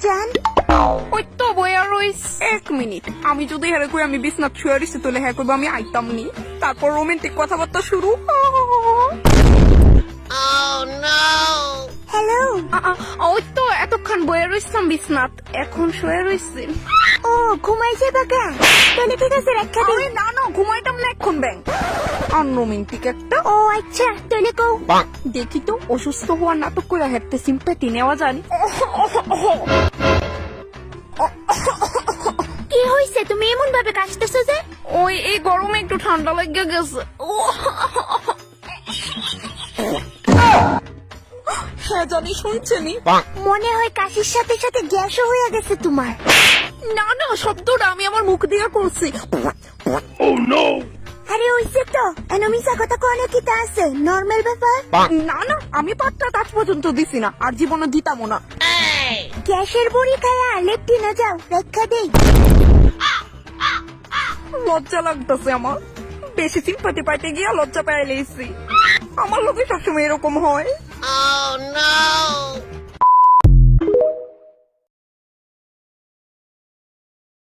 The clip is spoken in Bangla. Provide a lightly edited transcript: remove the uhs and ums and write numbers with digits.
জান? ওই তো বইয়া রইস। 1 মিনিট, আমি যদি হেরে কই আমি বিছনাত শুয়ে রইছি তাহলে হ্যাঁ কইব আমি আইতাম নি। তারপর রোমান্টিক কথাবার্তা শুরু। হ্যালো। ওই তো এতক্ষণ বইয়া রইছিলাম বিছনাত, এখন শুয়ে রইছি। ও ঘুমাইছে বাগা, তাহলে ঠিক আছে রাখা দে। না না, ঘুমাইতাম না এখন ব্যাং। আনরোমান্টিক একটা। ও আচ্ছা, তাহলে কও। দেখি তো অসুস্থ হওয়ার নাটক করে হেঁটতে সিম্পাতি নেওয়া জানি। কি হইছে, তুমি এমন ভাবে কাশতেছো যে? ওই এই গরমে একটু ঠান্ডা লেগে গেছে। হ্যাঁ জানি, শুনছেনি? মনে হয় কাশির সাথে সাথে গ্যাসও হয়ে গেছে তোমার। না না, শব্দটা আমি আমার মুখ দিয়ে করছি। আরে হইছে তো, মিশা কথা কোনে কি তা আছে, নরমাল ব্যাপার। না না, আমি পাত্তা আজ পর্যন্ত দিছি না, আর জীবনে দিতামও না। গ্যাসের বড়ি খায়া লেট্রিনে যাও, রেখা দেই। লজ্জা লাগতেছে আমার, বেশি সিম্পাতি পাইতে গিয়া লজ্জা পাই লেছি। আমার লোকে সবসময় এরকম হয়।